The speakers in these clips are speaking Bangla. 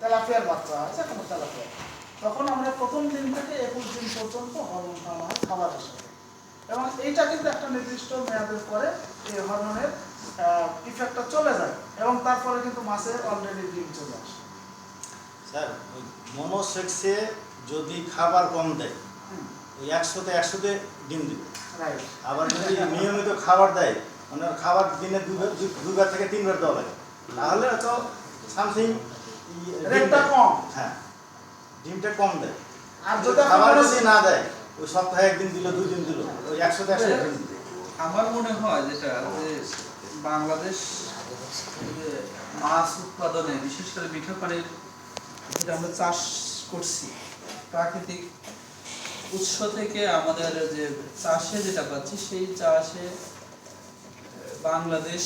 তেলাপিয়ার বাচ্চা হয়, যে কোনো তেলাপিয়া, তখন আমরা প্রথম দিন থেকে 21 দিন পর্যন্ত হরমোন খাওয়ানো হয় খাবারের সাথে। এবং এইটা কিন্তু একটা নির্দিষ্ট মেয়াদের পরে এই হরমোনের ইফেক্টটা চলে যায় এবং তারপরে কিন্তু মাছের অলরেডি ডিম চলে আসে। স্যার ওই মনোসেক্সে যদি খাবার কম দেয় ওই 100তে ডিম দিবে, আবার যদি নিয়মিত খাবার দেয় মানে খাবার দিনে দুবার থেকে 3বার দেওয়া লাগে, তাহলে তো সামথিং রেটটা কম। হ্যাঁ, ডিমটা কম দেয়। আর যদি খাবার যদি না দেয় ওই সপ্তাহে 1 দিন দিল 2 দিন দিল ওই 100তে ডিম দিবে। আমার মনে হয় যেটা যে বাংলাদেশ মাছ উৎপাদনে বিশেষ করে মিঠা পানির যেটা আমরা চাষ করছি প্রাকৃতিক উৎস থেকে আমাদের যে চাষে যেটা পাচ্ছি সেই চাষে বাংলাদেশ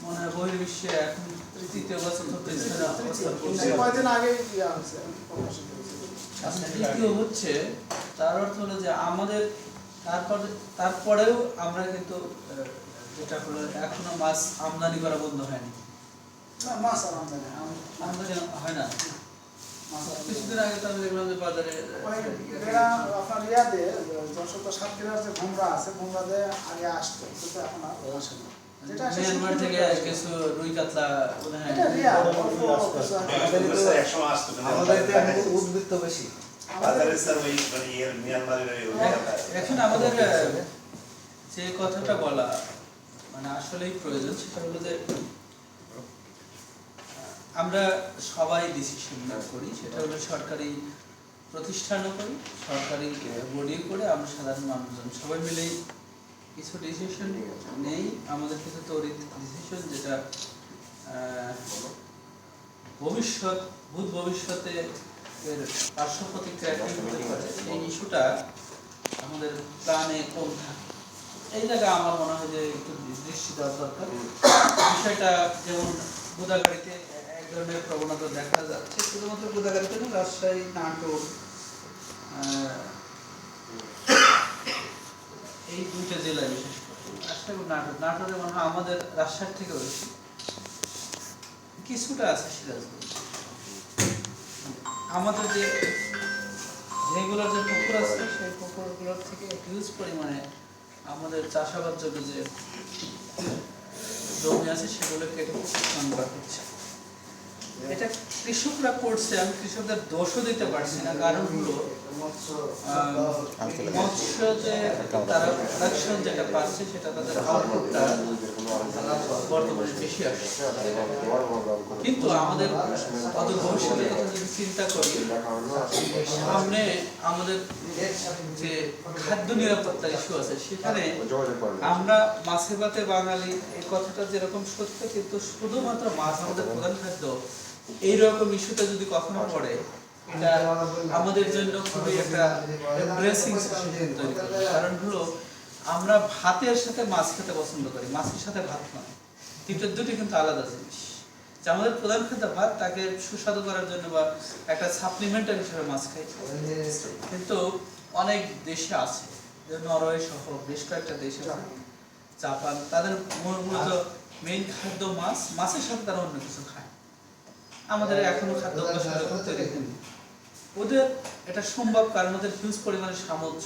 মনে হয় বহির্বিশ্বে এখন তৃতীয় বা চতুর্থ স্থানে অবস্থান করছে। কয়েকদিন আগে দ্বিতীয় হচ্ছে তার অর্থ হলো যে আমাদের তারপরেও আমরা কিন্তু যেটা হলো এখনো মাছ আমদানি করা বন্ধ হয়নি। মাছ আর আমদানি হয় না। কিছুদিন আগে তো আমি দেখলাম যে বাজারে আপনার ইয়াদে যশোর সাতক্ষীরার যে ঘুমরা আছে, ঘুমরাতে আগে আসতো কিন্তু এখন আর আসে না। মিয়ানমার থেকে কিছু রুই কাতলা উদ্বৃত্ত বেশি এখন আমাদের যে কথাটা বলা মানে আসলেই প্রয়োজন সেটা হলো যে আমরা সবাই ডিসিশন করি, সেটা হলো সরকারি প্রতিষ্ঠানও করি, সরকারি বডিও করে, আমরা সাধারণ মানুষজন সবাই মিলে কিছু ডিসিশন নেই। আমাদের কিছু তড়িৎ ডিসিশন যেটা ভবিষ্যতে এর পার্শ্ব প্রতিক্রিয়া কি হতে পারে সেই ইস্যুটা আমাদের প্রাণে কম থাকে। এই জায়গায় আমার মনে হয় যে একটু দৃষ্টি দেওয়া দরকার। বিষয়টা যেমন গোদাগাড়িতে এক ধরনের প্রবণতা দেখা যাচ্ছে, শুধুমাত্র গোদাগাড়িতে না, রাজশাহী, নাটোর, এই দুইটা জেলায় বিশেষ করে রাজশাহী এবং নাটোরে মনে হয় আমাদের রাজশাহীর থেকে বেশি, কিছুটা আছে সিরাজগঞ্জ। আমাদের যে যেগুলোর যে পুকুর আছে সেই পুকুরগুলোর থেকে হিউজ পরিমাণে আমাদের চাষাবাদ জন্য যে জমি আছে সেগুলো কেটে প্রতিষ্ঠান করা হচ্ছে। এটা কৃষকরা করছে, আমি কৃষকদের দোষও দিতে পারছি না, কারণ হলো মৎস্য যে তারা প্রোডাকশন যেটা পাচ্ছে সেটা তাদের আউটপুটটা বর্তমানে বেশি আসছে। কিন্তু আমাদের অদূর ভবিষ্যতে কথা যদি চিন্তা করি, সামনে আমাদের যে খাদ্য নিরাপত্তা ইস্যু আছে সেখানে আমরা মাছে ভাতে বাঙালি এই কথাটা যেরকম সত্য, কিন্তু শুধুমাত্র মাছ আমাদের প্রধান খাদ্য এইরকম ইস্যুতে যদি কখনো পড়ে এটা আমাদের জন্য খুবই একটা এমব্রেসিং সিচুয়েশন তৈরি করে। কারণ হলো আমরা ভাতের সাথে মাছ খেতে পছন্দ করি, মাছের সাথে ভাত নয়, দুটি কিন্তু আলাদা জিনিস। যে আমাদের প্রধান খাদ্য ভাত, তাকে সুস্বাদু করার জন্য বা একটা সাপ্লিমেন্টারি হিসেবে মাছ খাই। কিন্তু অনেক দেশে আছে, নরওয়ে সহ বেশ কয়েকটা দেশ আছে, জাপান, তাদের মূলত মেইন খাদ্য মাছ, মাছের সাথে তারা অন্য কিছু খায়। আমাদের এখনো খাদ্য তৈরি হয়নি। ওদের এটা সম্ভব কারণ ওদের হিউজ পরিমাণে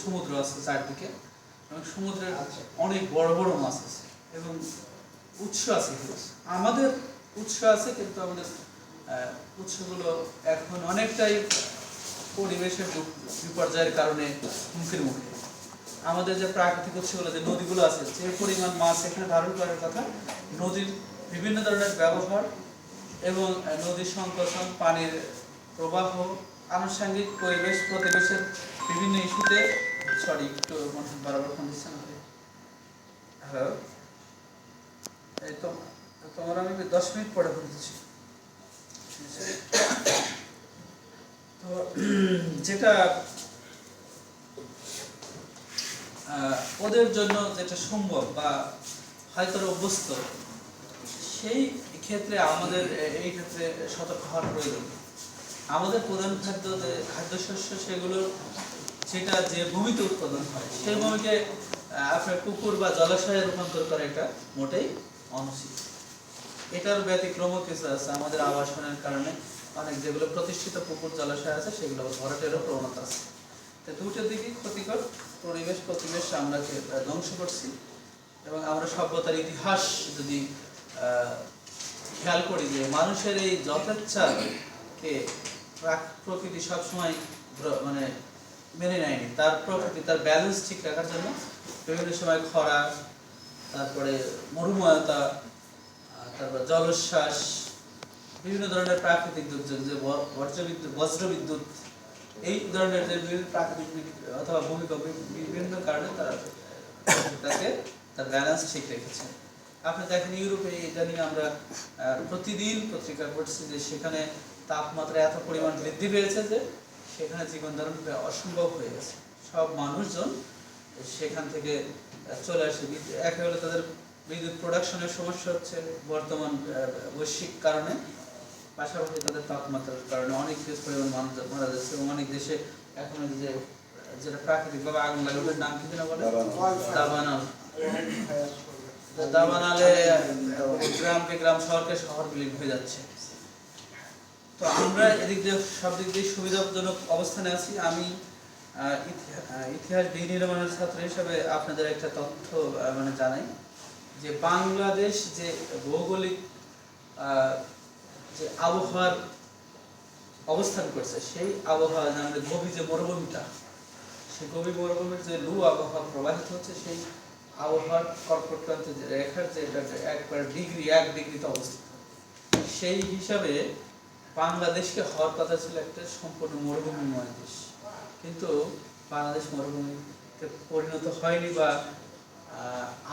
সমুদ্র আছে চারদিকে এবং সমুদ্রের অনেক বড় বড় মাছ আছে এবং উৎস আছে হিউজ। আমাদের উৎস আছে কিন্তু আমাদের উৎসগুলো এখন অনেকটাই পরিবেশের বিপর্যয়ের কারণে মুখের মুখে। আমাদের যে প্রাকৃতিক উৎসগুলো, যে নদীগুলো আছে, যে পরিমাণ মাছ এখানে ধারণ করার কথা, নদীর বিভিন্ন ধরনের ব্যবহার এবং নদীর সংকোচন, পানির প্রবাহ, আনুষঙ্গিক পরিবেশ প্রতিবেশের বিভিন্ন ইস্যুতে একটু বরাবর ফোন দিচ্ছেন। হ্যালো, এই তো তোমার আমি 10 মিনিট পরে ফোন দিচ্ছি। তো যেটা ওদের জন্য যেটা সম্ভব বা হয়তো অভ্যস্ত, সেই ক্ষেত্রে আমাদের এই ক্ষেত্রে সতর্ক হওয়ার প্রয়োজন। আমাদের প্রধান খাদ্যশস্য সেগুলো সেটা যে ভূমিতে উৎপাদন হয় সেই ভূমিকে আপনার পুকুর বা জলাশয়ে রূপান্তর করা এটা মোটেই অনুচিত। এটার ব্যতিক্রম কিছু আছে আমাদের আবাসনের কারণে অনেক যেগুলো প্রতিষ্ঠিত পুকুর জলাশয় আছে সেগুলো ভরাটেরও প্রবণতা আছে। তো দুটো দিকেই ক্ষতিকর। পরিবেশ আমরা ধ্বংস করছি এবং আমরা সভ্যতার ইতিহাস যদি খেয়াল করি যে মানুষের এই যথেচ্ছাকে প্রকৃতি সবসময় মানে মেনে নেয়নি। তার প্রকৃতি তার ব্যালেন্স ঠিক রাখার জন্য বিভিন্ন সময় খরা, তারপরে মরুময়তা, তারপর জলোচ্ছ্বাস, বিভিন্ন ধরনের প্রাকৃতিক দুর্যোগ, যে বজ্রবিদ্যুৎ, এই ধরনের যে বিভিন্ন প্রাকৃতিক অথবা ভূমিকম্প, বিভিন্ন কারণে তাকে তার ব্যালেন্স ঠিক রেখেছে। আপনি দেখেন ইউরোপে এটা নিয়ে আমরা প্রতিদিন পত্রিকা পড়ছি যে সেখানে তাপমাত্রা এত পরিমাণ বৃদ্ধি পেয়েছে যে সেখানে জীবন ধারণ অসম্ভব হয়ে গেছে। সব মানুষজন সেখান থেকে চলে আসে। একে হলে তাদের বিদ্যুৎ প্রোডাকশনের সমস্যা হচ্ছে বর্তমান বৈশ্বিক কারণে, পাশাপাশি তাদের তাপমাত্রার কারণে অনেক দেশ পরিমাণ মানুষ মারা যাচ্ছে এবং অনেক দেশে এখন যে যেটা প্রাকৃতিকভাবে আগুন লাগে ওটার নাম কি যেন বলে, দাবানল। দাবানলে গ্রামকে গ্রাম, শহরকে শহর বিলীন হয়ে যাচ্ছে। তো আমরা এদিক দিয়ে সব দিক দিয়ে সুবিধাজনক অবস্থানে আছি। আমি ইতিহাস বিনির্মাণের ছাত্র হিসাবে আপনাদের একটা তথ্য মানে জানাই যে বাংলাদেশ যে ভৌগোলিক যে আবহাওয়ার অবস্থান করছে, সেই আবহাওয়া আমাদের গভীর যে মরুভূমিটা, সেই গভীর মরুভূমির যে লু আবহাওয়া প্রবাহিত হচ্ছে, সেই আবহাওয়ার কর্কটক্রান্তি যে রেখার যে একবার এক ডিগ্রিতে অবস্থিত, সেই হিসাবে বাংলাদেশকে হওয়ার কথা ছিল একটা সম্পূর্ণ মরুভূমিময় দেশ, কিন্তু বাংলাদেশ মরুভূমিতে পরিণত হয়নি, বা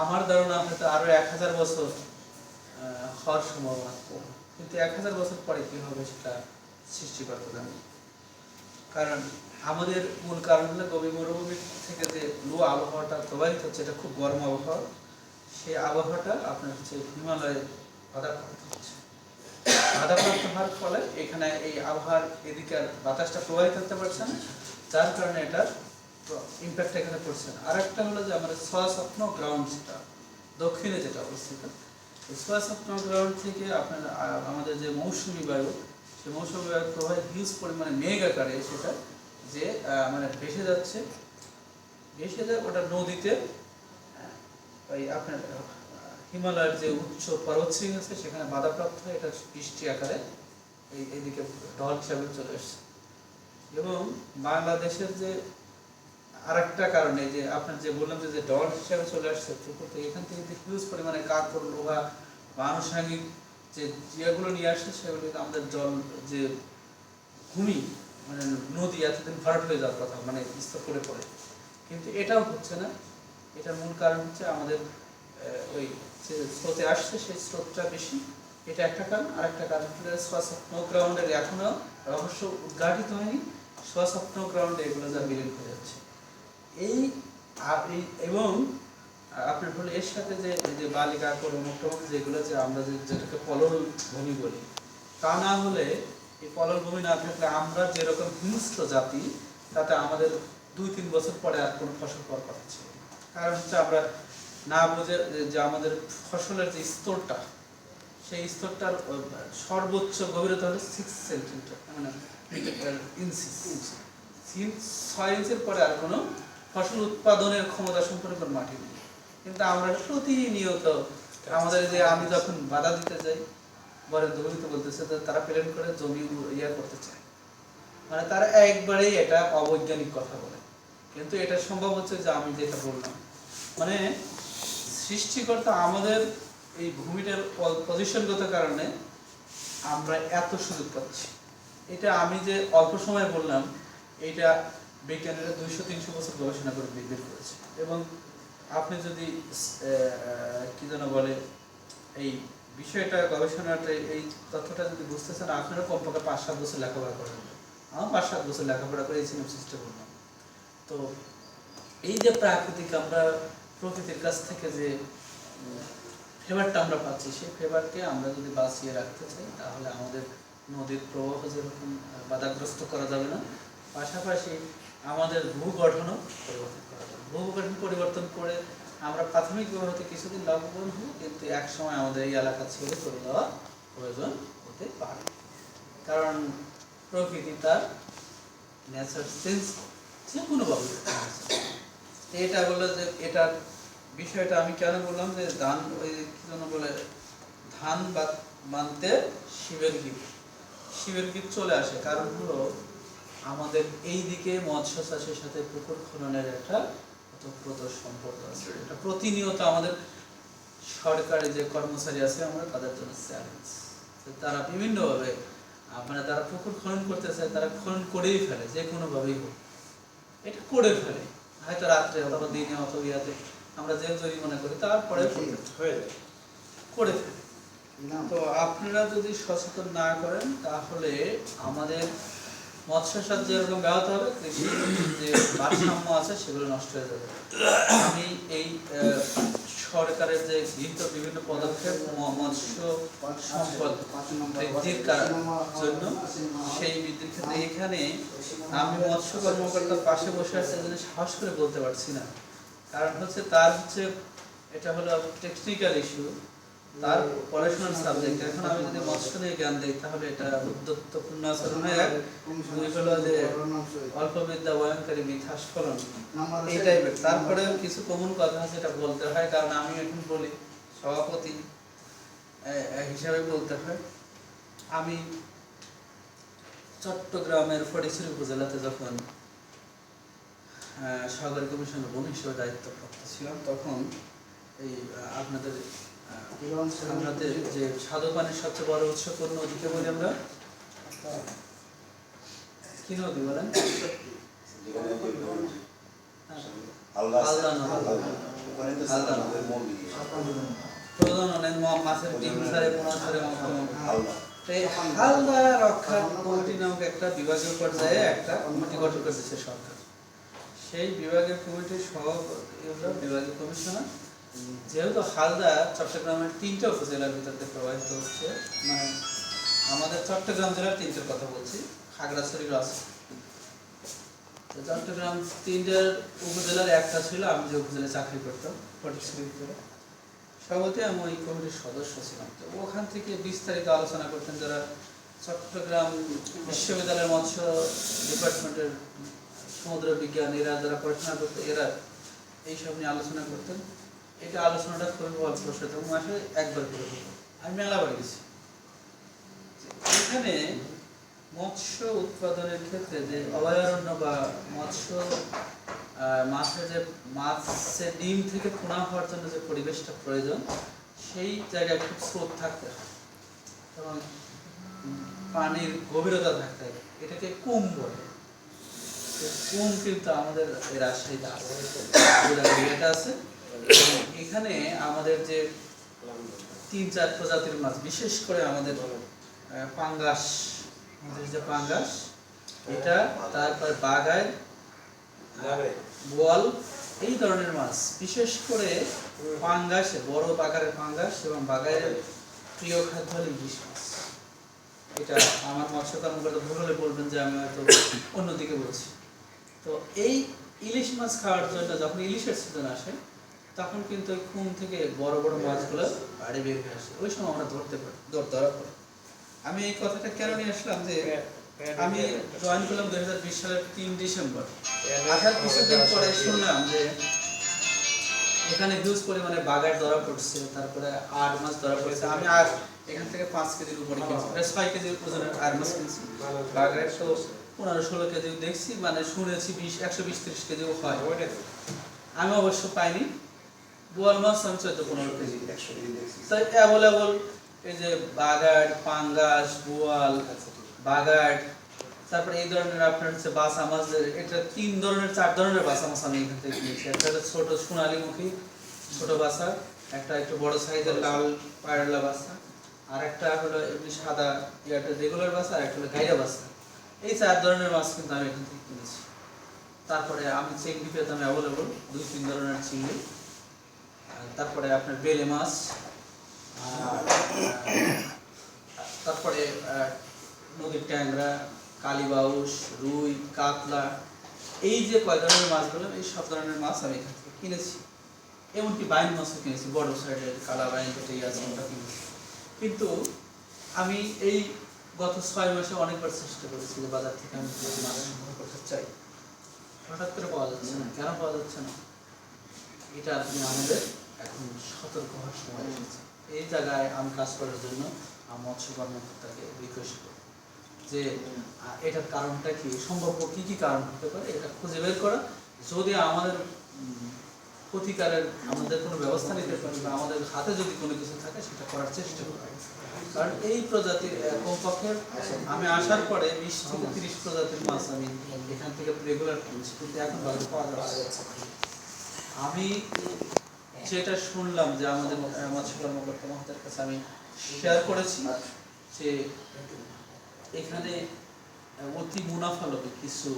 আমার ধারণা হয়তো আরো 1000 বছর হওয়ার সম্ভাবনা কম। কিন্তু 1000 বছর পরে কি হবে সেটা সৃষ্টিকর্তা জানে। কারণ আমাদের মূল কারণ হলো গভীর মরুভূমি থেকে যে লু আবহাওয়াটা প্রবাহিত হচ্ছে, এটা খুব গরম আবহাওয়া, সেই আবহাওয়াটা আপনার হচ্ছে হিমালয়ে বাধাপ্রাপ্ত হচ্ছে। বাধাপ্রাপ্ত হওয়ার ফলে এখানে এই আবহাওয়ার এদিকে বাতাসটা প্রবাহিত হতে পারছে না, যার কারণে এটার ইম্প্যাক্ট এখানে পড়ছে না। আর একটা হলো যে আমাদের সোয়াস্বপ্ন গ্রাউন্ড, যেটা দক্ষিণে যেটা অবস্থিত, এই সোয়াস্বপ্ন গ্রাউন্ড থেকে আপনার আমাদের যে মৌসুমী বায়ু, সেই মৌসুমী বায়ুর প্রবাহ হিউজ পরিমাণে মেঘ আকারে সেটা যে মানে ভেসে যাচ্ছে, ওটা নদীতে ওই আপনার হিমালয়ের যে উচ্চ পর্বতশৃঙ্গ আছে সেখানে বাধাপ্রাপ্ত হয়ে এটা বৃষ্টি আকারে এইদিকে ঢল হিসাবে চলে আসছে। এবং বাংলাদেশের যে আরেকটা কারণে যে আপনার যে বললাম যে ঢল হিসাবে চলে আসছে, এখান থেকে যে হিউজ পরিমাণে কাকর, লোহা বা আনুষঙ্গিক যে ইয়েগুলো নিয়ে আসছে, সেগুলো আমাদের জল যে ভূমি মানে নদী এতদিন ভরাট হয়ে যাওয়ার কথা, মানে স্তর করে পড়ে, কিন্তু এটাও হচ্ছে না। এটার মূল কারণ হচ্ছে আমাদের ওই যে স্রোতে আসছে সেই স্রোতটা বেশি, এটা একটা কারণ। আর একটা কারণ হচ্ছে সোয়াস্বপ্ন গ্রাউন্ডের এখনো রহস্য উদ্ঘাটিত হয়নি, সোয়াস্বপ্ন গ্রাউন্ডে এগুলো যা বিলীন হয়ে যাচ্ছে। এবং আপনার হলো এর সাথে যে বালিকা করে মোটামুটি যেগুলো যে আমরা যেটাকে পলল ভূমি বলি, তা না হলে এই পলল ভূমি না থাকলে আমরা যেরকম হিংস্র জাতি, তাতে আমাদের 2-3 বছর পরে আর কোনো ফসল পাওয়ার কথা ছিল। কারণ হচ্ছে আমরা না বুঝে যে আমাদের ফসলের যে স্তরটা, সেই স্তরটার সর্বোচ্চ গভীরতা হলো 6 সেন্টিমিটার, মানে 6 ইঞ্চের পরে আর কোনো ফসল উৎপাদনের ক্ষমতা সম্পন্ন কোনো মাটি নেই। কিন্তু আমরা প্রতিনিয়ত আমাদের যে আমি যখন বাধা দিতে যাই, বরের জমিতে বলতেছে যে তারা প্ল্যান করে জমি ইয়া করতে চায়, মানে তারা একবারেই এটা অবৈজ্ঞানিক কথা বলে। কিন্তু এটা সম্ভব হচ্ছে যে আমি যেটা বললাম, মানে সৃষ্টিকর্তা আমাদের এই ভূমিটার পজিশনগত কারণে আমরা এত সুযোগ পাচ্ছি। এটা আমি যে অল্প সময় বললাম, এটা বিজ্ঞানীরা 200-300 বছর গবেষণা করে বের করেছে। এবং আপনি যদি কি যেন বলে এই বিষয়টা গবেষণাটা এই তথ্যটা যদি বুঝতে চান, আপনারা কমপক্ষে 5-7 বছর লেখাপড়া করেন। আমার 5-7 বছর লেখাপড়া করে এই সিনাপসিসটা বললাম। তো এই যে প্রাকৃতিক আমরা প্রকৃতির কাছ থেকে যে ফেভারটা আমরা পাচ্ছি, সেই ফেভারকে আমরা যদি বাঁচিয়ে রাখতে চাই, তাহলে আমাদের নদীর প্রবাহ যেরকম বাধাগ্রস্ত করা যাবে না, পাশাপাশি আমাদের ভূগঠনও পরিবর্তন করা যাবে। ভূগঠন পরিবর্তন করে আমরা প্রাথমিকভাবে হয়তো কিছুদিন লাভবান হব, কিন্তু এক সময় আমাদের এই এলাকা ছেড়ে চলে যাওয়ার প্রয়োজন হতে পারে। কারণ প্রকৃতি তার ন্যাচার সেন্স যে কোনোভাবে এটা বললো যে এটার বিষয়টা আমি কেন বললাম যে ধান ওই কি জন্য বলে ধান বানতে শিবের গীত, শিবের গীত চলে আসে। কারণ হলো আমাদের এই দিকে মৎস্য চাষের সাথে পুকুর খননের একটা ওতপ্রোত সম্পর্ক আছে। এটা প্রতিনিয়ত আমাদের সরকারি যে কর্মচারী আছে আমরা তাদের জন্য চ্যালেঞ্জ। তারা বিভিন্নভাবে মানে তারা পুকুর খনন করতে চায়, তারা খনন করেই ফেলে, যে কোনোভাবেই হোক এটা করে ফেলে, হয়তো রাত্রে অথবা দিনে অথবা ইয়াতে আমরা যে জরিমানা করি তারপরে করে ফেলে। তো আপনারা যদি সচেতন না করেন তাহলে আমাদের মৎস্য চাষ যেরকম ব্যাহত হবে, কৃষি যে ভারসাম্য আছে সেগুলো নষ্ট হয়ে যাবে। আমি এই সরকারের যে গৃহীত বিভিন্ন পদক্ষেপ মৎস্য সম্পদ বৃদ্ধির জন্য, সেই বৃদ্ধির ক্ষেত্রে এখানে আমি মৎস্য কর্মকর্তার পাশে বসে আছে সাহস করে বলতে পারছি না। কারণ হচ্ছে তার এটা হলো টেকনিক্যাল ইস্যু, তার পড়াশোনার সাবজেক্ট। এখন আমি যদি মৎস্য নিয়ে জ্ঞান দিই তাহলে এটা উদ্যত্তপূর্ণ আচরণের দুই হলো যে অল্প বিদ্যা ভয়ঙ্করী মিথ্যা স্ফলন এই টাইপের। তারপরে কিছু কমন কথা আছে এটা বলতে হয়, কারণ আমি এখন বলি সভাপতি হিসাবে বলতে হয়। আমি চট্টগ্রামের ফটিকছড়ি উপজেলাতে যখন সাগর কমিশনের ভূমি হিসেবে দায়িত্বপ্রাপ্ত ছিলাম, তখন এই আপনাদের যে স্বাদু পানির সবচেয়ে বড় উৎস কোন নদীকে বলি আমরা? কি নদী বলেন? মাছের ডিম ছাড়ে পোনা ছাড়ে হালদা রক্ষা কমিটি নামক একটা বিভাগীয় পর্যায়ে একটা কমিটি গঠন করেছে সরকার। সেই বিভাগীয় কমিটির বিভাগীয় কমিশনার, যেহেতু হালদা চট্টগ্রামের 3টে উপজেলার ভিতরে প্রবাহিত হচ্ছে, মানে আমাদের চট্টগ্রাম জেলার 3টের কথা বলছি, খাগড়াছড়িরও আছে। চট্টগ্রাম 3টের উপজেলার একটা ছিল আমি যে উপজেলায় চাকরি করতাম ফটিকছড়ির ভিতরে, সভাপতি আমি ওই কমিটির সদস্য ছিলাম। তো ওখান থেকে বিস্তারিত আলোচনা করতেন যারা চট্টগ্রাম বিশ্ববিদ্যালয়ের মৎস্য ডিপার্টমেন্টের সমুদ্র বিজ্ঞান এরা যারা পড়াশোনা করতো, এরা এইসব নিয়ে আলোচনা করতেন। এটা আলোচনাটা খুবই অল্প সাথে মাসে একবার করে হতো। আমি মেলাবার গেছি, এখানে মৎস্য উৎপাদনের ক্ষেত্রে যে অভয়ারণ্য বা মৎস্য মাছের যে মাছের ডিম থেকে পোনা হওয়ার জন্য যে পরিবেশটা প্রয়োজন, সেই জায়গায় খুব স্রোত থাকতে হয় এবং পানির গভীরতা থাকতে হয়। এটাকে কুম বলে। কুম কিন্তু আমাদের রাজশাহীতে আছে। এখানে আমাদের যে 3-4 প্রজাতির মাছ, বিশেষ করে আমাদের পাঙ্গাস, যে পাঙ্গাস এটা, তারপর বাগায়, বোয়াল, এই ধরনের মাছ, বিশেষ করে পাঙ্গাস, বড় আকারের পাঙ্গাস এবং বাগায়ের প্রিয় খাদ্য হল ইলিশ মাছ। এটা আমার মৎস্য কর্মকর্তা ভুল হলে বলবেন যে আমি হয়তো অন্যদিকে বলছি। তো এই ইলিশ মাছ খাওয়ার জন্য যখন ইলিশের সিজন আসে তখন কিন্তু ওই খুম থেকে বড় বড় মাছগুলো বাড়ি বের হয়ে আসে, ওই সময় আমরা ধরা পড়ে। আমি এই কথাটা কেন নিয়ে আসলাম যে আমি জয়েন করলাম 2020 সালের 3 ডিসেম্বর। আসার কিছুদিন পরে শুনলাম যে এখানে হিউজ পরিমাণে বাগার ধরা পড়ছে, তারপরে আর মাছ ধরা পড়ছে। আমি আর এখান থেকে 5 কেজির উপরে কিনছি, প্রায় 6 কেজির ওজনের আর মাছ কিনছি। বাগার তো 15-16 কেজি দেখছি, মানে শুনেছি 120-130 কেজিও হয়। আমি অবশ্য পাইনি। বোয়াল মাছ আমি 14-15 কেজি তাই অ্যাভেলেবল। এই যে বাগার, পাঙ্গাস, বোয়াল, বাগার, তারপরে এই ধরনের আপনার হচ্ছে বাসা মাছ, এটা 4 ধরনের বাসা মাছ আমি এখান থেকে কিনেছি। একটা ছোট সোনালী মুখী ছোট বাসা, একটা একটু বড় সাইজের লাল পায়রলা বাসা, আর একটা হলো এমনি সাদা ইয়াটা রেগুলার বাসা, আর একটা হলো গাইরা বাসা। এই 4 ধরনের মাছ কিন্তু আমি এখান থেকে কিনেছি। তারপরে আমি চিংড়ি পেতাম অ্যাভেলেবল, 2-3 ধরনের চিংড়ি। তারপরে আপনার বেলে মাছ, তারপরে নদীর ট্যাংরা, কালীবাউস, রুই, কাতলা, এই যে কয় ধরনের মাছগুলো, এই সব ধরনের মাছ আমি এখান থেকে কিনেছি। এমনকি বাইন মাছও কিনেছি, বড় সাইডের কালা বাইন যেটাই আছে ওটা কিনেছি। কিন্তু আমি এই গত 6 মাসে অনেকবার চেষ্টা করেছি যে বাজার থেকে আমি মাছ সংগ্রহ করতে চাই, হঠাৎ করে পাওয়া যাচ্ছে না। কেন পাওয়া যাচ্ছে না? এটা আপনি আমাদের এখন সতর্ক হওয়ার সময় এসেছে। এই জায়গায় আমি কাজ করার জন্য মৎস্য কর্মকর্তাকে রিকোয়েস্ট করি যে এটার কারণটা কি, সম্ভাব্য কি কি কারণ হতে পারে এটা খুঁজে বের করা, যদি আমাদের প্রতিকারের আমাদের কোনো ব্যবস্থা নিতে পারি বা আমাদের হাতে যদি কোনো কিছু থাকে সেটা করার চেষ্টা করা। কারণ এই প্রজাতির কমপক্ষে আমি আসার পরে 20 থেকে 30 প্রজাতির মাছ আমি এখান থেকে রেগুলার কিনছি, কিন্তু এখন বাজারে পাওয়া যাচ্ছে। আমি যেটা শুনলাম যে আমাদের মৎস্য কর্মকর্তা মহোদয়ের কাছে আমি শেয়ার করেছি যে এখানে অতি মুনাফালোভী কিছু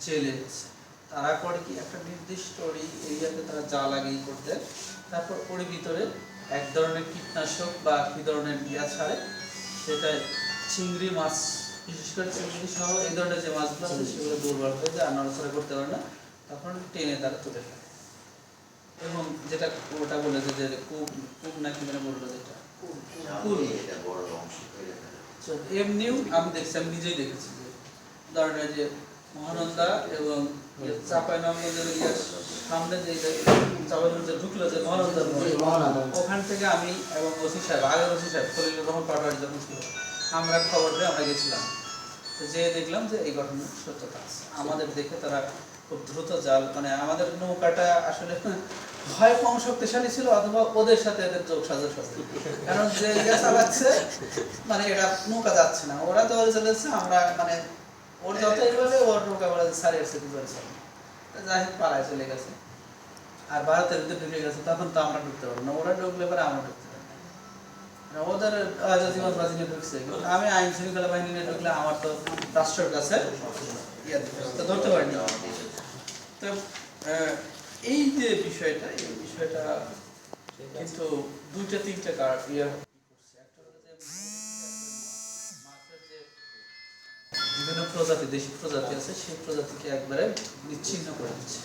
জেলে আছে। তারা করে কি একটা নির্দিষ্ট এরিয়াতে তারা জাল লাগিয়ে করতে, তারপর ওর ভিতরে এক ধরনের কীটনাশক বা কি ধরনের ছাড়ে, সেটা চিংড়ি মাছ, বিশেষ করে চিংড়ি সহ এই ধরনের যে মাছগুলো আছে সেগুলো দুর্বল হয়ে যায় আর নড়াচড়া করতে পারে না, তখন টেনে তারা তুলে ফেলে। এবং যেটা ওটা বলেছে যে কুম নাকি মানে বললো যেটা কুল, এমনিও আমি দেখছি, আমি নিজেই দেখেছি যে ধরনের যে মহানন্দা এবং চাঁপাইনবাবগঞ্জের সামনে যে চাঁপাইনবাবগঞ্জে ঢুকলো যে মহানন্দা, ওখান থেকে আমি এবং ওসি সাহেব, আগের ওসি সাহেব খলিলুর রহমান পাটোয়ারি যখন ছিল, আমরা খবর পেয়ে আমরা গেছিলাম, তো যেয়ে দেখলাম যে এই ঘটনার সত্যতা আছে। আমাদের দেখে তারা খুব দ্রুত জাল, মানে আমাদের নৌকাটা আসলে হয় কম শক্তিশালী ছিল অথবা ওদের সাথে এদের যোগ সাজস আছে, কারণ যে ইয়ে চালাচ্ছে মানে এটা নৌকা যাচ্ছে না, ওরা তো চলেছে, আমরা মানে ওর যত এইভাবে ওর নৌকা বলা সারিয়ে সেতু করেছে, যাই হোক পালায় চলে গেছে। আর ভারতের ভিতরে ঢুকে গেছে, তখন তো আমরা ঢুকতে পারবো না, ওরা ঢুকলে পরে আমরা ঢুকতে পারবো না, ওদের জীবন বাজি নিয়ে ঢুকছে। আমি আইন শৃঙ্খলা বাহিনী নিয়ে ঢুকলে আমার তো রাষ্ট্রের কাছে তো ধরতে পারিনি। তো এই যে বিষয়টা, এই বিষয়টা কিন্তু দুইটা তিনটা ইয়ে করছে। একটা হলো যে মাছের যে বিভিন্ন প্রজাতি, দেশি প্রজাতি আছে, সেই প্রজাতিকে একবারে বিচ্ছিন্ন করে দিচ্ছে,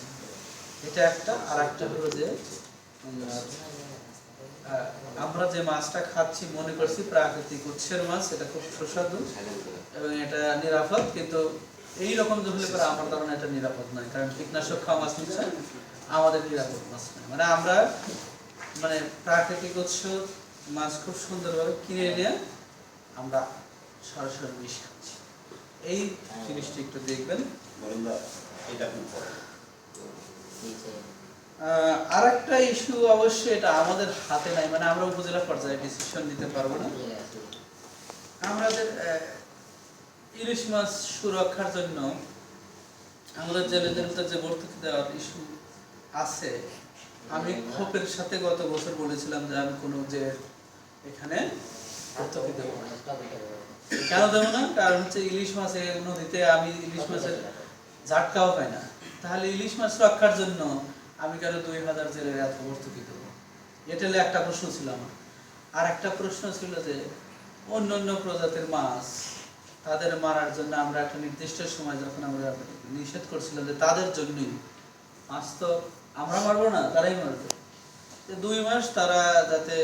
এটা একটা। আর একটা হলো যে আমরা যে মাছটা খাচ্ছি মনে করছি প্রাকৃতিক উৎসের মাছ, এটা খুব সুস্বাদু এবং এটা নিরাপদ, কিন্তু এইরকম যে হলে পরে আমার ধারণা এটা নিরাপদ নয়, কারণ কীটনাশক খাওয়া মাছ নিচ্ছে আমাদের নিরাপদ মাছ নয়। মানে আমরা মানে প্রাকৃতিক উৎস মাছ খুব সুন্দরভাবে কিনে নিয়ে আমরা সরাসরি বিষ খাচ্ছি, এই জিনিসটি একটু দেখবেন। আর একটা ইস্যু অবশ্যই এটা আমাদের হাতে নাই, মানে আমরা উপজেলা পর্যায়ে ডিসিশন নিতে পারবো না। আমাদের ইলিশ মাছ সুরক্ষার জন্য আমাদের জেলেদের ভিতরে যে ভর্তুকি দেওয়ার ইস্যু আছে, আমি ক্ষোভের সাথে গত বছর বলেছিলাম যে আমি কোনো যে এখানে ভর্তুকি দেবো না। কেন দেবো না? কারণ হচ্ছে ইলিশ মাছ নদীতে আমি ইলিশ মাছের ঝাটকাও পাই না, তাহলে ইলিশ মাছ রক্ষার জন্য আমি কেন 2000 জেলের এত ভর্তুকি দেবো? এটা একটা প্রশ্ন ছিল আমার। আর একটা প্রশ্ন ছিল যে অন্য অন্য প্রজাতির মাছ তাদের মারার জন্য আমরা একটা নির্দিষ্ট সময় যখন আমরা নিষেধ করছিলাম যে তাদের জন্যই মাছ তো আমরা মারবো না, তারাই মারবে, 2 মাস তারা যাতে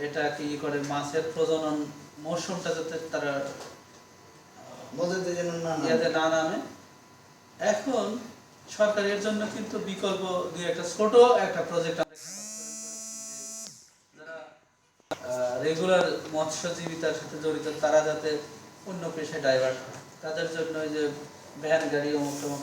এটা কি করে মাছের প্রজনন মৌসুমটা যাতে তারা ইয়াতে না নামে। এখন সরকারের জন্য কিন্তু বিকল্প দুই একটা ছোট একটা প্রজেক্ট যারা রেগুলার মৎস্যজীবিতার সাথে জড়িত, তারা যাতে অন্য পেশায় ডাইভার্ট হয়, তাদের জন্য ওই যে ভ্যান গাড়ি অমুক তমুক